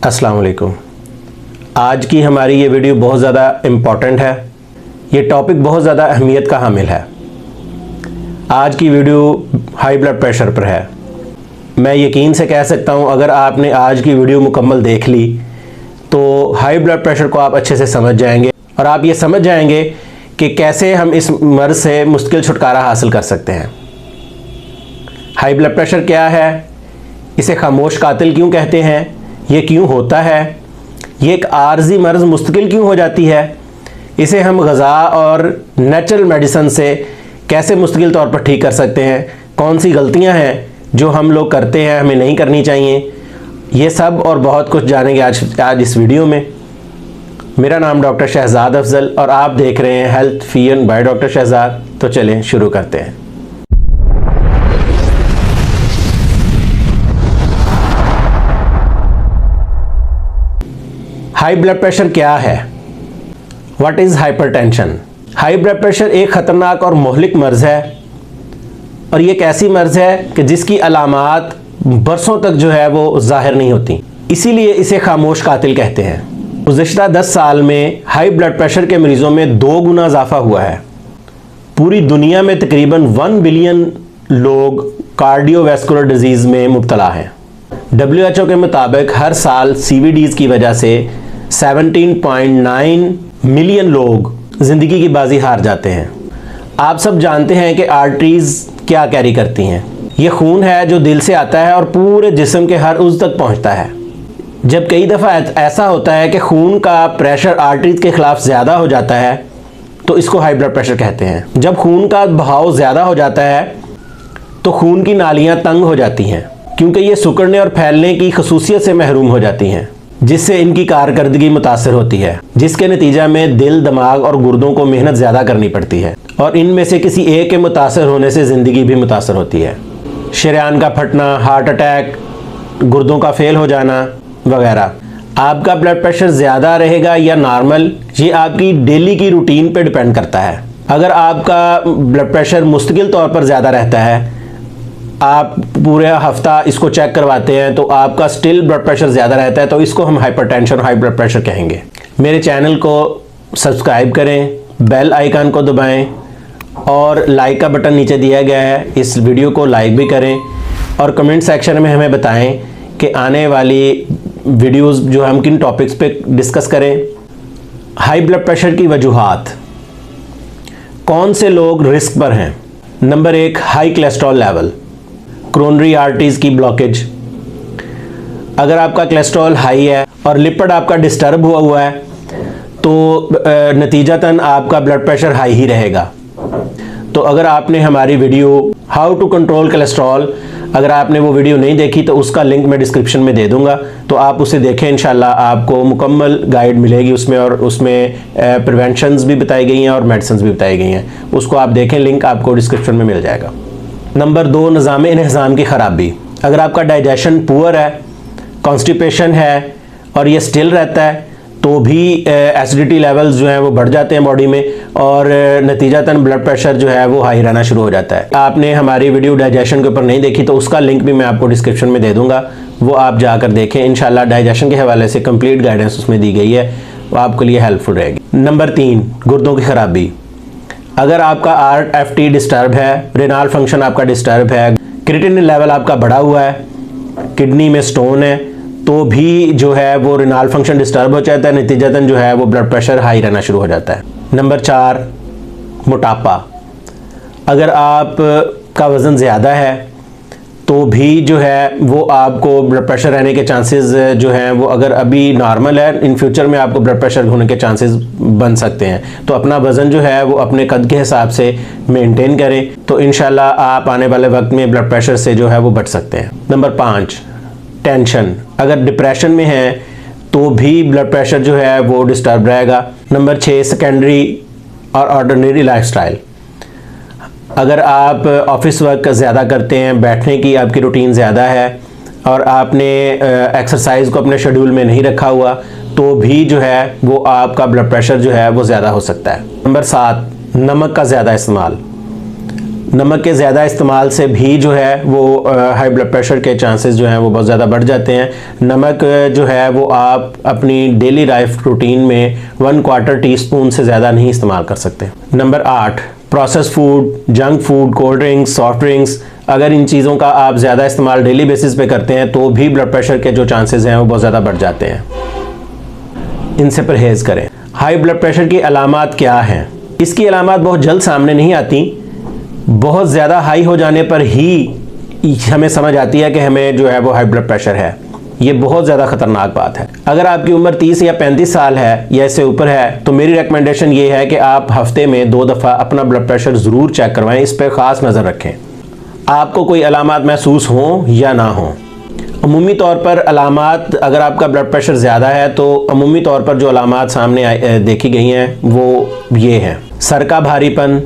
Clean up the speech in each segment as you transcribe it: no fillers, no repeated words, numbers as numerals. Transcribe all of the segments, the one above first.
अस्सलाम वालेकुम। आज की हमारी ये वीडियो बहुत ज़्यादा इम्पॉर्टेंट है। ये टॉपिक बहुत ज़्यादा अहमियत का हामिल है। आज की वीडियो हाई ब्लड प्रेशर पर है। मैं यकीन से कह सकता हूँ अगर आपने आज की वीडियो मुकम्मल देख ली तो हाई ब्लड प्रेशर को आप अच्छे से समझ जाएंगे और आप ये समझ जाएंगे कि कैसे हम इस मर्ज़ से मुश्किल छुटकारा हासिल कर सकते हैं। हाई ब्लड प्रेशर क्या है, इसे खामोश कातिल क्यों कहते हैं, ये क्यों होता है, ये एक आर्जी मर्ज़ मुस्तकिल क्यों हो जाती है, इसे हम ग़ज़ा और नेचुरल मेडिसिन से कैसे मुस्तकिल तौर पर ठीक कर सकते हैं, कौन सी गलतियां हैं जो हम लोग करते हैं हमें नहीं करनी चाहिए, ये सब और बहुत कुछ जानेंगे आज इस वीडियो में। मेरा नाम डॉक्टर शहजाद अफजल और आप देख रहे हैं हेल्थ फियन बाय डॉक्टर शहजाद। तो चलें शुरू करते हैं। हाई ब्लड प्रेशर क्या है? What is hypertension? High blood pressure एक ख़तरनाक और मुहलिक मर्ज़ है और ये एक ऐसी मर्ज़ है कि जिसकी अलामात बरसों तक जो है वो ज़ाहिर नहीं होती, इसीलिए इसे खामोश कातिल कहते हैं। गुज़िश्ता 10 साल में हाई ब्लड प्रेशर के मरीज़ों में 2 गुना इजाफा हुआ है। पूरी दुनिया में तकरीबन 1 बिलियन लोग कार्डियोवैस्कुलर डिजीज़ में मुब्तला हैं। WHO के मुताबिक हर साल CVDs की वजह से 17.9 मिलियन लोग ज़िंदगी की बाजी हार जाते हैं। आप सब जानते हैं कि आर्टरीज़ क्या कैरी करती हैं। ये खून है जो दिल से आता है और पूरे जिस्म के हर उज़ तक पहुंचता है। जब कई दफ़ा ऐसा होता है कि खून का प्रेशर आर्टरीज़ के ख़िलाफ़ ज़्यादा हो जाता है तो इसको हाई ब्लड प्रेशर कहते हैं। जब खून का बहाव ज़्यादा हो जाता है तो खून की नालियाँ तंग हो जाती हैं क्योंकि ये सिकुड़ने और फैलने की खसूसियत से महरूम हो जाती हैं, जिससे इनकी कारकर्दगी मुतासर होती है, जिसके नतीजा में दिल, दिमाग और गुर्दों को मेहनत ज़्यादा करनी पड़ती है और इनमें से किसी एक के मुतासर होने से ज़िंदगी भी मुतासर होती है। शरेयान का फटना, हार्ट अटैक, गुर्दों का फेल हो जाना वगैरह। आपका ब्लड प्रेशर ज़्यादा रहेगा या नॉर्मल, ये आपकी डेली की रूटीन पर डिपेंड करता है। अगर आपका ब्लड प्रेशर मुस्तकिल तौर पर ज़्यादा रहता है, आप पूरे हफ्ता इसको चेक करवाते हैं तो आपका स्टिल ब्लड प्रेशर ज़्यादा रहता है तो इसको हम हाइपरटेंशन, हाई ब्लड प्रेशर कहेंगे। मेरे चैनल को सब्सक्राइब करें, बेल आइकन को दबाएं और लाइक का बटन नीचे दिया गया है, इस वीडियो को लाइक भी करें और कमेंट सेक्शन में हमें बताएं कि आने वाली वीडियोस जो हम किन टॉपिक्स पे डिस्कस करें। हाई ब्लड प्रेशर की वजूहात, कौन से लोग रिस्क पर हैं? Number 1, high cholesterol level, coronary arteries की ब्लॉकेज। अगर आपका कोलेस्ट्रॉल हाई है और लिपिड आपका डिस्टर्ब हुआ है तो नतीजतन आपका ब्लड प्रेशर हाई ही रहेगा। तो अगर आपने हमारी video how to control cholesterol, अगर आपने वो वीडियो नहीं देखी तो उसका लिंक मैं डिस्क्रिप्शन में दे दूंगा, तो आप उसे देखें। इंशाल्लाह आपको मुकम्मल गाइड मिलेगी उसमें और उसमें प्रिवेंशंस भी बताई गई हैं और मेडिसिन भी बताई गई हैं। उसको आप देखें, लिंक आपको डिस्क्रिप्शन में मिल जाएगा। नंबर 2, निज़ाम इन्हिज़ाम की ख़राबी। अगर आपका डाइजेशन पुअर है, कॉन्स्टिपेशन है और ये स्टिल रहता है तो भी एसिडिटी लेवल्स जो हैं वो बढ़ जाते हैं बॉडी में और नतीजतन ब्लड प्रेशर जो है वो हाई रहना शुरू हो जाता है। आपने हमारी वीडियो डाइजेशन के ऊपर नहीं देखी तो उसका लिंक भी मैं आपको डिस्क्रिप्शन में दे दूंगा, वो आप जाकर देखें। इंशाल्लाह डाइजेशन के हवाले से कंप्लीट गाइडेंस उसमें दी गई है, वो आपके लिए हेल्पफुल रहेगी। नंबर 3, गुर्दों की ख़राबी। अगर आपका RFT डिस्टर्ब है, रेनाल फंक्शन आपका डिस्टर्ब है, क्रिएटिनिन लेवल आपका बढ़ा हुआ है, किडनी में स्टोन है, तो भी जो है वो रेनाल फंक्शन डिस्टर्ब हो जाता है, नतीजतन जो है वो ब्लड प्रेशर हाई रहना शुरू हो जाता है। नंबर 4, मोटापा। अगर आप का वज़न ज़्यादा है तो भी जो है वो आपको ब्लड प्रेशर रहने के चांसेस जो हैं वो, अगर अभी नॉर्मल है, इन फ्यूचर में आपको ब्लड प्रेशर होने के चांसेस बन सकते हैं। तो अपना वज़न जो है वो अपने कद के हिसाब से मेंटेन करें तो इंशाल्लाह आप आने वाले वक्त में ब्लड प्रेशर से जो है वो बच सकते हैं। Number 5, tension. अगर डिप्रेशन में है तो भी ब्लड प्रेशर जो है वो डिस्टर्ब रहेगा। नंबर 6, सेकेंडरी और ऑर्डिनरी लाइफस्टाइल। अगर आप ऑफिस वर्क ज़्यादा करते हैं, बैठने की आपकी रूटीन ज़्यादा है और आपने एक्सरसाइज को अपने शेड्यूल में नहीं रखा हुआ तो भी जो है वो आपका ब्लड प्रेशर जो है वो ज़्यादा हो सकता है। नंबर 7, नमक का ज़्यादा इस्तेमाल। नमक के ज़्यादा इस्तेमाल से भी जो है वो हाई ब्लड प्रेशर के चांसेस जो हैं वो बहुत ज़्यादा बढ़ जाते हैं। नमक जो है वो आप अपनी डेली लाइफ रूटीन में 1/4 टीस्पून से ज़्यादा नहीं इस्तेमाल कर सकते। Number 8, process food, junk food, cold drinks, soft drinks, अगर इन चीज़ों का आप ज़्यादा इस्तेमाल डेली बेसिस पे करते हैं तो भी ब्लड प्रेशर के जो चांसेस हैं वो बहुत ज़्यादा बढ़ जाते हैं। इनसे परहेज़ करें। हाई ब्लड प्रेशर की अलामात क्या हैं? इसकी अलामात बहुत जल्द सामने नहीं आती, बहुत ज़्यादा हाई हो जाने पर ही हमें समझ आती है कि हमें जो है वो हाई ब्लड प्रेशर है। ये बहुत ज़्यादा ख़तरनाक बात है। अगर आपकी उम्र 30 या 35 साल है या इससे ऊपर है तो मेरी रिकमेंडेशन ये है कि आप हफ्ते में 2 दफ़ा अपना ब्लड प्रेशर ज़रूर चेक करवाएं, इस पर ख़ास नज़र रखें। आपको कोई अलामात महसूस हों या ना हों, अमूमी तौर पर अलामात, अगर आपका ब्लड प्रेशर ज़्यादा है तो अमूमी तौर पर जो अलामात सामने देखी गई हैं वो ये हैं: सर का भारीपन,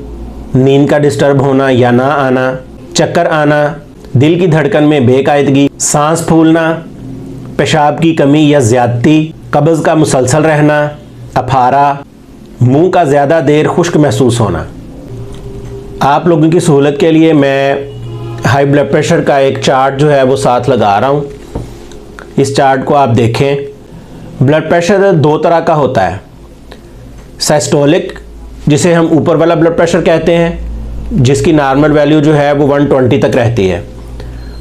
नींद का डिस्टर्ब होना या ना आना, चक्कर आना, दिल की धड़कन में बेकायदगी, सांस फूलना, पेशाब की कमी या ज़्यादती, कब्ज़ का मुसलसल रहना, अफारा, मुंह का ज़्यादा देर खुश्क महसूस होना। आप लोगों की सहूलत के लिए मैं हाई ब्लड प्रेशर का एक चार्ट जो है वो साथ लगा रहा हूँ। इस चार्ट को आप देखें। ब्लड प्रेशर 2 तरह का होता है: सिस्टोलिक, जिसे हम ऊपर वाला ब्लड प्रेशर कहते हैं, जिसकी नॉर्मल वैल्यू जो है वो 120 तक रहती है,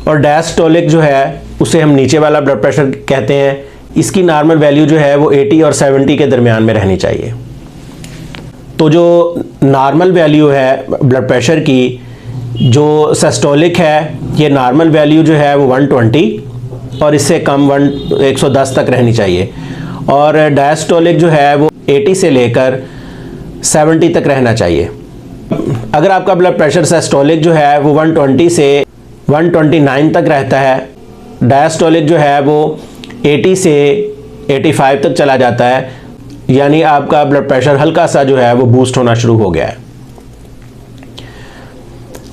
और डायस्टोलिक जो है उसे हम नीचे वाला ब्लड प्रेशर कहते हैं, इसकी नॉर्मल वैल्यू जो है वो 80 और 70 के दरमियान में रहनी चाहिए। तो जो नॉर्मल वैल्यू है ब्लड प्रेशर की, जो सिस्टोलिक है, ये नॉर्मल वैल्यू जो है वो 120 और इससे कम 110 तक रहनी चाहिए, और डायस्टोलिक जो है वो 80 से लेकर 70 तक रहना चाहिए। अगर आपका ब्लड प्रेशर सिस्टोलिक जो है वो 120 से 129 तक रहता है, डायस्टोलिक जो है वो 80 से 85 तक चला जाता है, यानी आपका ब्लड प्रेशर हल्का सा जो है वो बूस्ट होना शुरू हो गया है।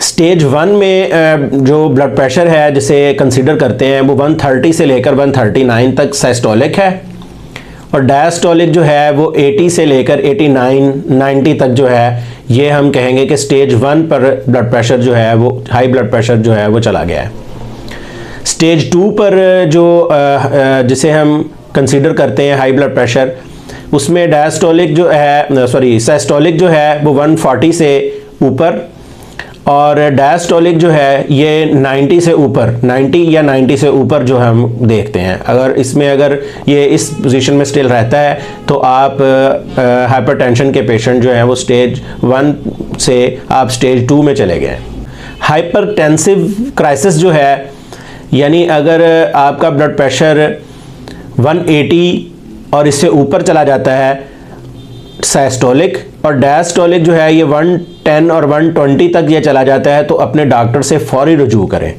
स्टेज 1 में जो ब्लड प्रेशर है जिसे कंसीडर करते हैं वो 130 से लेकर 139 तक सिस्टोलिक है, और डायस्टोलिक जो है वो 80 से लेकर 89-90 तक जो है ये हम कहेंगे कि स्टेज 1 पर ब्लड प्रेशर जो है वो हाई ब्लड प्रेशर जो है वो चला गया है। स्टेज 2 पर जो जिसे हम कंसीडर करते हैं हाई ब्लड प्रेशर, उसमें डायस्टोलिक जो है सिस्टोलिक जो है वो 140 से ऊपर, और डायस्टोलिक जो है ये 90 से ऊपर, 90 या 90 से ऊपर जो हम देखते हैं। अगर ये इस पोजीशन में स्टिल रहता है तो आप हाइपरटेंशन के पेशेंट जो हैं वो स्टेज 1 से आप स्टेज 2 में चले गए। हाइपरटेंसिव क्राइसिस जो है, यानी अगर आपका ब्लड प्रेशर 180 और इससे ऊपर चला जाता है सिस्टोलिक, और डायस्टोलिक जो है ये 110 और 120 तक ये चला जाता है, तो अपने डॉक्टर से फौरी रुजू करें।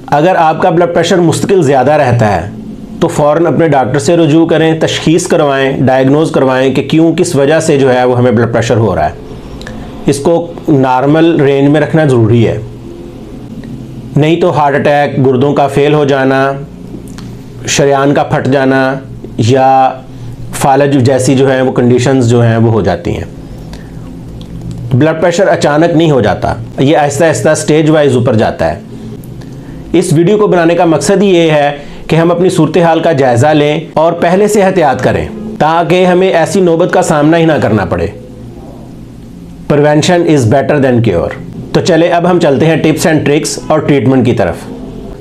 अगर आपका ब्लड प्रेशर मुस्तकिल ज़्यादा रहता है तो फ़ौरन अपने डॉक्टर से रुजू करें, तशख़ीस करवाएं, डायग्नोज करवाएं कि क्यों, किस वजह से जो है वो हमें ब्लड प्रेशर हो रहा है। इसको नॉर्मल रेंज में रखना ज़रूरी है, नहीं तो हार्ट अटैक, गुर्दों का फेल हो जाना, शरियान का फट जाना या फालज जैसी जो है वो कंडीशंस जो हैं वो हो जाती हैं। ब्लड प्रेशर अचानक नहीं हो जाता, ये आहिस्ता आहिस्ता स्टेज वाइज ऊपर जाता है। इस वीडियो को बनाने का मकसद ही ये है कि हम अपनी सूरत हाल का जायज़ा लें और पहले से एहतियात करें ताकि हमें ऐसी नौबत का सामना ही ना करना पड़े। Prevention is better than cure. तो चले अब हम चलते हैं टिप्स एंड ट्रिक्स और ट्रीटमेंट की तरफ।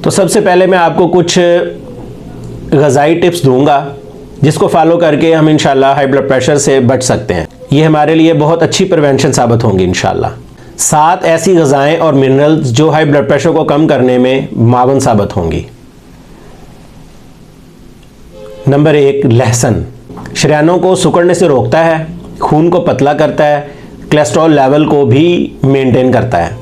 तो सबसे पहले मैं आपको कुछ ग़िज़ाई टिप्स दूंगा जिसको फॉलो करके हम इंशाल्लाह हाई ब्लड प्रेशर से बच सकते हैं। ये हमारे लिए बहुत अच्छी प्रिवेंशन साबित होंगी इंशाल्लाह। 7 ऐसी ग़िज़ाएँ और मिनरल्स जो हाई ब्लड प्रेशर को कम करने में मावन साबित होंगी। नंबर 1, लहसुन। शरीयानों को सिकुड़ने से रोकता है, खून को पतला करता है, कोलेस्ट्रॉल लेवल को भी मेंटेन करता है।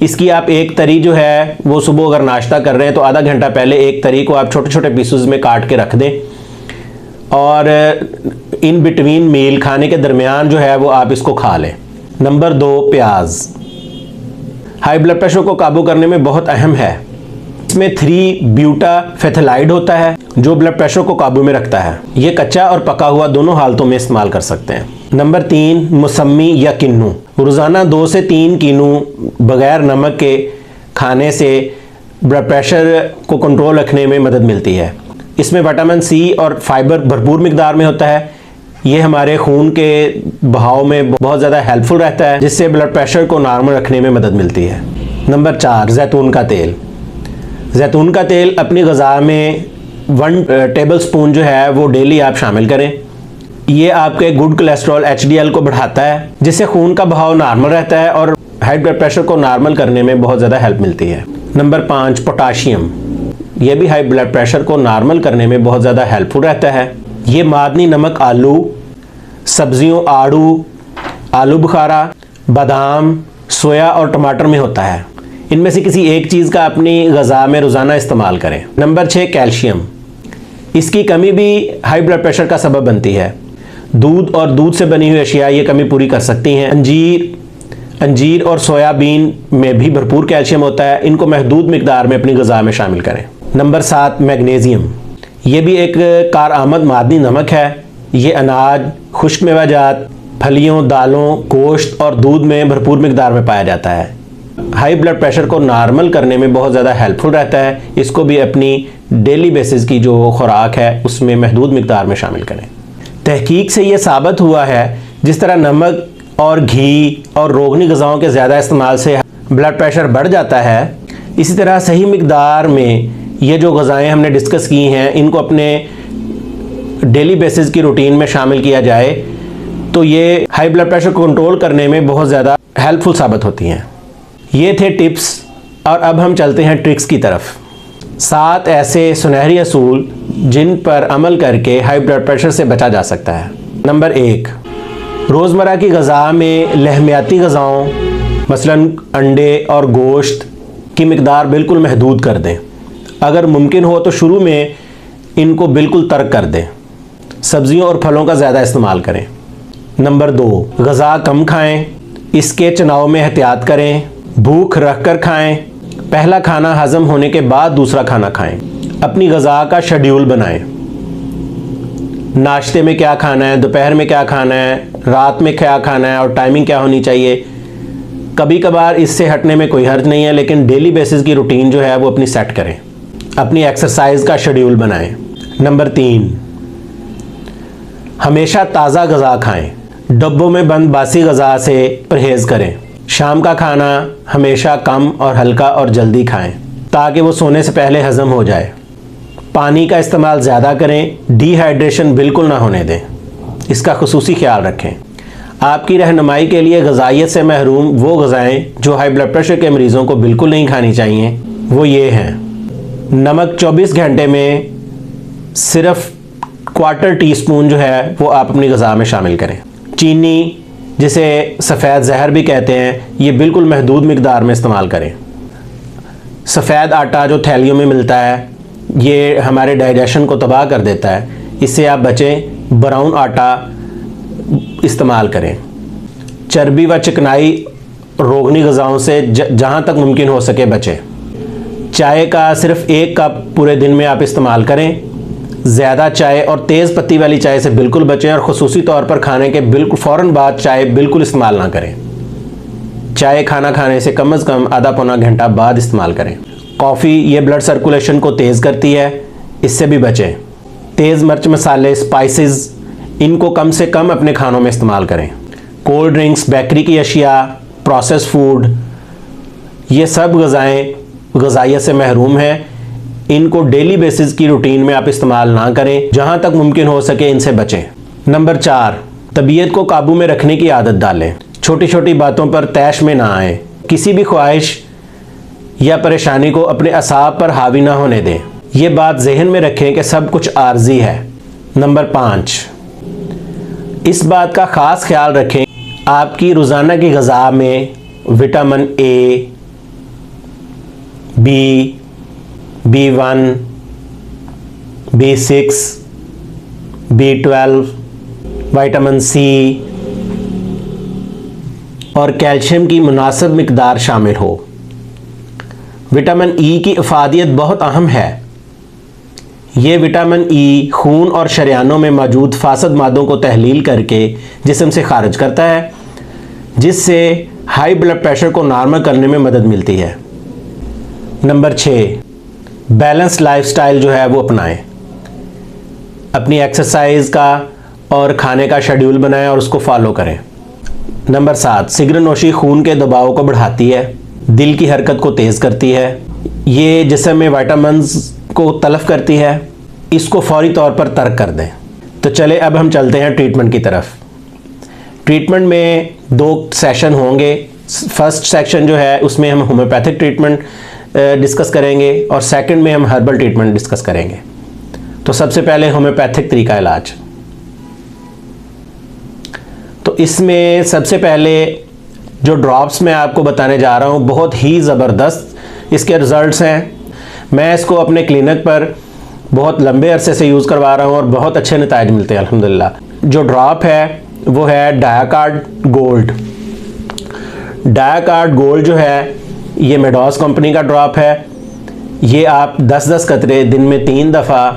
इसकी आप एक तरी जो है वो सुबह अगर नाश्ता कर रहे हैं तो आधा घंटा पहले एक तरी को आप छोटे छोटे पीसेस में काट के रख दें, और इन बिटवीन मील, खाने के दरमियान जो है वो आप इसको खा लें। नंबर 2, प्याज। हाई ब्लड प्रेशर को काबू करने में बहुत अहम है। इसमें 3-ब्यूटाफेथलाइड होता है जो ब्लड प्रेशर को काबू में रखता है। ये कच्चा और पका हुआ दोनों हालतों में इस्तेमाल कर सकते हैं। नंबर 3, मौसमी या किन्नू। रोज़ाना 2 से 3 कीनू बग़ैर नमक के खाने से ब्लड प्रेशर को कंट्रोल रखने में मदद मिलती है। इसमें विटामिन सी और फाइबर भरपूर मिकदार में होता है। ये हमारे खून के बहाव में बहुत ज़्यादा हेल्पफुल रहता है, जिससे ब्लड प्रेशर को नॉर्मल रखने में मदद मिलती है। नंबर 4, जैतून का तेल। जैतून का तेल अपनी ग़िज़ा में 1 टेबल स्पून जो है वो डेली आप शामिल करें। ये आपके गुड कोलेस्ट्रॉल HDL को बढ़ाता है, जिससे खून का बहाव नॉर्मल रहता है और हाई ब्लड प्रेशर को नॉर्मल करने में बहुत ज़्यादा हेल्प मिलती है। Number 5, potassium. ये भी हाई ब्लड प्रेशर को नॉर्मल करने में बहुत ज़्यादा हेल्पफुल रहता है। ये मादनी नमक आलू, सब्जियों आलू बुखारा, बादाम, सोया और टमाटर में होता है। इनमें से किसी एक चीज़ का अपनी ग़िज़ा में रोज़ाना इस्तेमाल करें। Number 6, calcium. इसकी कमी भी हाई ब्लड प्रेशर का सबब बनती है। दूध और दूध से बनी हुई अशिया ये कमी पूरी कर सकती हैं। अंजीर और सोयाबीन में भी भरपूर कैल्शियम होता है। इनको महदूद मिकदार में अपनी ग़िज़ा में शामिल करें। Number 7, magnesium. ये भी एक कारआमद मादनी नमक है। ये अनाज, खुश्क मेवाजात, फलियों, दालों, गोश्त और दूध में भरपूर मिकदार में पाया जाता है। हाई ब्लड प्रेशर को नॉर्मल करने में बहुत ज़्यादा हेल्पफुल रहता है। इसको भी अपनी डेली बेसिस की जो खुराक है उसमें महदूद मिकदार में शामिल करें। तहकीक से ये साबित हुआ है, जिस तरह नमक और घी और रोगनी ग़िज़ाओं के ज़्यादा इस्तेमाल से ब्लड प्रेशर बढ़ जाता है, इसी तरह सही मिकदार में ये जो ग़िज़ाएँ हमने डिस्कस की हैं इनको अपने डेली बेसिस की रूटीन में शामिल किया जाए तो ये हाई ब्लड प्रेशर को कंट्रोल करने में बहुत ज़्यादा हेल्पफुल साबित होती हैं। ये थे टिप्स, और अब हम चलते हैं ट्रिक्स की तरफ। 7 ऐसे सुनहरी असूल जिन पर अमल करके हाई ब्लड प्रेशर से बचा जा सकता है। नंबर 1, रोज़मर्रा की ग़िज़ा में लहमियाती ग़िज़ाओं मसलन अंडे और गोश्त की मिकदार बिल्कुल महदूद कर दें। अगर मुमकिन हो तो शुरू में इनको बिल्कुल तर्क कर दें। सब्जियों और फलों का ज़्यादा इस्तेमाल करें। नंबर 2, ग़िज़ा कम खाएं, इसके चुनाव में एहतियात करें। भूख रख कर खाएं। पहला खाना हज़म होने के बाद दूसरा खाना खाएं। अपनी ग़िज़ा का शेड्यूल बनाएं। नाश्ते में क्या खाना है, दोपहर में क्या खाना है, रात में क्या खाना है और टाइमिंग क्या होनी चाहिए। कभी कभार इससे हटने में कोई हर्ज नहीं है, लेकिन डेली बेसिस की रूटीन जो है वो अपनी सेट करें। अपनी एक्सरसाइज का शेड्यूल बनाएं। नंबर 3, हमेशा ताज़ा ग़िज़ा खाएं। डब्बों में बंद बासी ग़िज़ा से परहेज़ करें। शाम का खाना हमेशा कम और हल्का और जल्दी खाएं ताकि वो सोने से पहले हज़म हो जाए। पानी का इस्तेमाल ज़्यादा करें। डिहाइड्रेशन बिल्कुल ना होने दें, इसका खुसूसी ख्याल रखें। आपकी रहनुमाई के लिए ग़िज़ाइयत से महरूम वो ग़िज़ाएँ जो हाई ब्लड प्रेशर के मरीज़ों को बिल्कुल नहीं खानी चाहिए, वो ये हैं। नमक 24 घंटे में सिर्फ 1/4 टीस्पून जो है वो आप अपनी ग़िज़ा में शामिल करें। चीनी, जिसे सफ़ेद जहर भी कहते हैं, ये बिल्कुल महदूद मिकदार में इस्तेमाल करें। सफ़ेद आटा जो थैलियों में मिलता है ये हमारे डाइजेशन को तबाह कर देता है, इससे आप बचें। ब्राउन आटा इस्तेमाल करें। चर्बी व चिकनाई रोगनी ग़िज़ाओं से जहाँ तक मुमकिन हो सके बचें। चाय का सिर्फ 1 कप पूरे दिन में आप इस्तेमाल करें। ज़्यादा चाय और तेज़ पत्ती वाली चाय से बिल्कुल बचें, और ख़ुसूसी तौर पर खाने के बिल्कुल फ़ौरन बाद चाय बिल्कुल इस्तेमाल ना करें। चाय खाना खाने से कम आधा पौना घंटा बाद इस्तेमाल करें। कॉफ़ी ये ब्लड सर्कुलेशन को तेज़ करती है, इससे भी बचें। तेज़ मिर्च मसाले, स्पाइसेस, इनको कम से कम अपने खानों में इस्तेमाल करें। कोल्ड ड्रिंक्स, बेकरी की अशिया, प्रोसेस फूड, ये सब ग़िज़ाएँ ग़िज़ाइयत से महरूम हैं। इनको डेली बेसिस की रूटीन में आप इस्तेमाल ना करें। जहाँ तक मुमकिन हो सके इनसे बचें। नंबर 4, तबीयत को काबू में रखने की आदत डालें। छोटी छोटी बातों पर तैश में ना आएँ। किसी भी ख्वाहिश या परेशानी को अपने असाब पर हावी ना होने दें। ये बात जहन में रखें कि सब कुछ आर्जी है। नंबर 5, इस बात का ख़ास ख्याल रखें आपकी रोज़ाना की ग़िज़ा में vitamin A, B, B1, B6, B12, vitamin C और कैल्शियम की मुनासिब मिकदार शामिल हो। विटामिन E की अफादियत बहुत अहम है। ये विटामिन E खून और शरियानों में मौजूद फासद मादों को तहलील करके जिस्म से खारिज करता है। जिससे हाई ब्लड प्रेशर को नॉर्मल करने में मदद मिलती है। नंबर 6, बैलेंस लाइफस्टाइल जो है वो अपनाएं। अपनी एक्सरसाइज का और खाने का शेड्यूल बनाएं और उसको फॉलो करें। नंबर 7, सिगरेट नोशी खून के दबाव को बढ़ाती है, दिल की हरकत को तेज़ करती है, ये जिस्म में विटामिन्स को तलफ करती है, इसको फौरी तौर पर तर्क कर दें। तो चले अब हम चलते हैं ट्रीटमेंट की तरफ। ट्रीटमेंट में 2 सेशन होंगे। फर्स्ट सेक्शन जो है उसमें हम होम्योपैथिक ट्रीटमेंट डिस्कस करेंगे और सेकंड में हम हर्बल ट्रीटमेंट डिस्कस करेंगे। तो सबसे पहले होम्योपैथिक तरीका इलाज। तो इसमें सबसे पहले जो ड्रॉप्स मैं आपको बताने जा रहा हूँ बहुत ही ज़बरदस्त इसके रिज़ल्ट्स हैं। मैं इसको अपने क्लिनिक पर बहुत लंबे अरसे से यूज़ करवा रहा हूँ और बहुत अच्छे नताइज मिलते हैं अल्हम्दुलिल्लाह। जो ड्रॉप है वो है डायाकार्ड गोल्ड। डायाकार्ड गोल्ड जो है ये मेडॉस कंपनी का ड्रॉप है। ये आप 10-10 कतरे दिन में 3 दफ़ा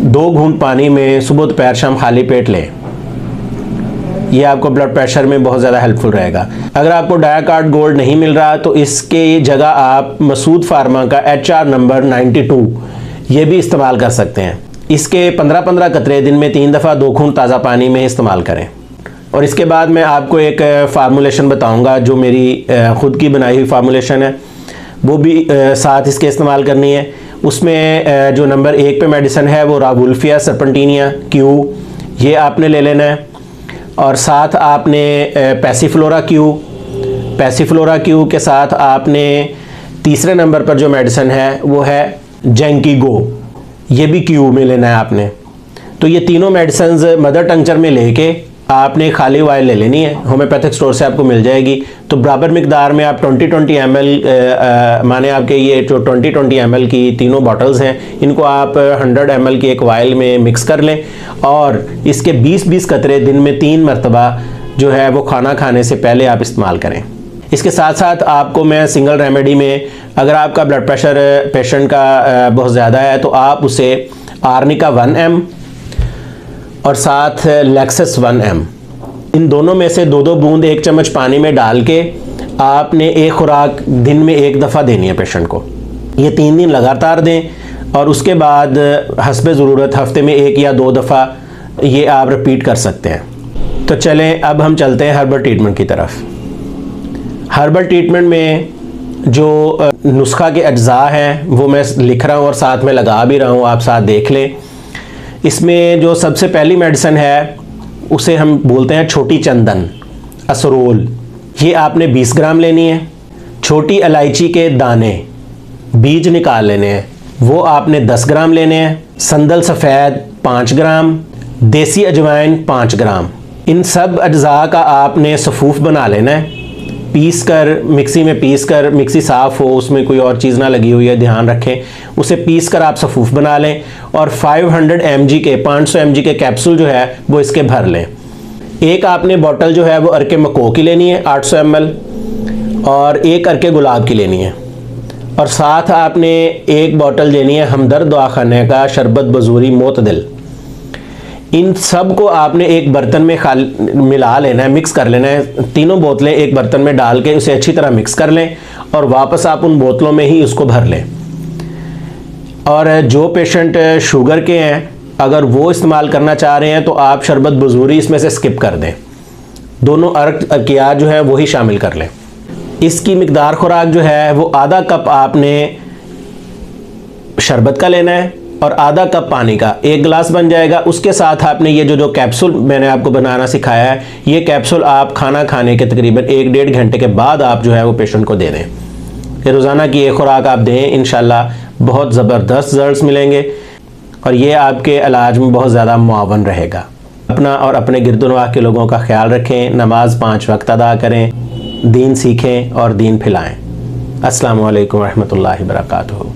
2 घूंट पानी में सुबह दोपहर शाम खाली पेट लें। ये आपको ब्लड प्रेशर में बहुत ज़्यादा हेल्पफुल रहेगा। अगर आपको डायाकार्ड गोल्ड नहीं मिल रहा तो इसके जगह आप मसूद फार्मा का HR नंबर 92 ये भी इस्तेमाल कर सकते हैं। इसके 15-15 कतरे दिन में 3 दफ़ा 2 घूंट ताज़ा पानी में इस्तेमाल करें। और इसके बाद मैं आपको एक फार्मूलेशन बताऊंगा जो मेरी ख़ुद की बनाई हुई फार्मूलेशन है, वो भी साथ इसके इस्तेमाल करनी है। उसमें जो नंबर 1 पे मेडिसिन है वो रावुल्फिया सर्पेंटिनिया क्यू, ये आपने ले लेना है। और साथ आपने पैसिफ्लोरा क्यू के साथ आपने तीसरे नंबर पर जो मेडिसिन है वो है जेंकीगो, ये भी क्यू में लेना है आपने। तो ये तीनों मेडिसिन मदर टंक्चर में लेके आपने खाली वायल ले लेनी है, होम्योपैथिक स्टोर से आपको मिल जाएगी। तो बराबर मिकदार में आप 20-20 ml माने आपके ये जो 20-20 ml की तीनों बॉटल्स हैं इनको आप 100 ml की एक वायल में मिक्स कर लें और इसके 20-20 कतरे दिन में 3 मरतबा जो है वो खाना खाने से पहले आप इस्तेमाल करें। इसके साथ साथ आपको मैं सिंगल रेमेडी में, अगर आपका ब्लड प्रेशर पेशेंट का बहुत ज़्यादा है तो आप उसे आर्निका 1 ml और साथ लेक्सस 1 ml, इन दोनों में से 2-2 बूंद 1 चम्मच पानी में डाल के आपने एक खुराक दिन में 1 दफ़ा देनी है पेशेंट को। ये 3 दिन लगातार दें और उसके बाद हस्बे ज़रूरत हफ्ते में 1 या 2 दफ़ा ये आप रिपीट कर सकते हैं। तो चलें अब हम चलते हैं हर्बल ट्रीटमेंट की तरफ। हर्बल ट्रीटमेंट में जो नुस्खा के अज्जा हैं वो मैं लिख रहा हूँ और साथ में लगा भी रहा हूँ, आप साथ देख लें। इसमें जो सबसे पहली मेडिसिन है उसे हम बोलते हैं छोटी चंदन असरोल। ये आपने 20 ग्राम लेनी है। छोटी इलायची के दाने बीज निकाल लेने हैं, वो आपने 10 ग्राम लेने हैं। संदल सफ़ेद 5 ग्राम, देसी अजवाइन 5 ग्राम। इन सब अज्जा का आपने सफ़ूफ बना लेना है, पीस कर मिक्सी में पीस कर, मिक्सी साफ़ हो उसमें कोई और चीज़ ना लगी हुई है ध्यान रखें, उसे पीस कर आप सफ़ूफ बना लें और 500 mg के 500 mg के कैप्सूल जो है वो इसके भर लें। एक आपने बोतल जो है वो अर्के मको की लेनी है 800 ml और एक अर्के गुलाब की लेनी है और साथ आपने एक बोतल लेनी है हमदर्द दवाखाने का शरबत बजूरी मोतदिल। इन सब को आपने एक बर्तन में मिला लेना है, मिक्स कर लेना है। तीनों बोतलें एक बर्तन में डाल के उसे अच्छी तरह मिक्स कर लें और वापस आप उन बोतलों में ही उसको भर लें। और जो पेशेंट शुगर के हैं अगर वो इस्तेमाल करना चाह रहे हैं तो आप शरबत बजूरी इसमें से स्किप कर दें, दोनों अर्कियात जो है वही शामिल कर लें। इसकी मिकदार खुराक जो है वो आधा कप आपने शरबत का लेना है और आधा कप पानी का, 1 गिलास बन जाएगा। उसके साथ आपने ये जो कैप्सूल मैंने आपको बनाना सिखाया है, ये कैप्सूल आप खाना खाने के तकरीबन 1-1.5 घंटे के बाद आप जो है वो पेशेंट को दे दें। ये रोज़ाना की एक खुराक आप दें, इंशाल्लाह बहुत ज़बरदस्त रिजल्ट्स मिलेंगे और ये आपके इलाज में बहुत ज़्यादा मुआवन रहेगा। अपना और अपने गिरदुनवाह के लोगों का ख्याल रखें, नमाज 5 वक्त अदा करें, दीन सीखें और दीन फैलाएँ। अस्सलामु अलैकुम रहमतुल्लाहि व बरकातुहू।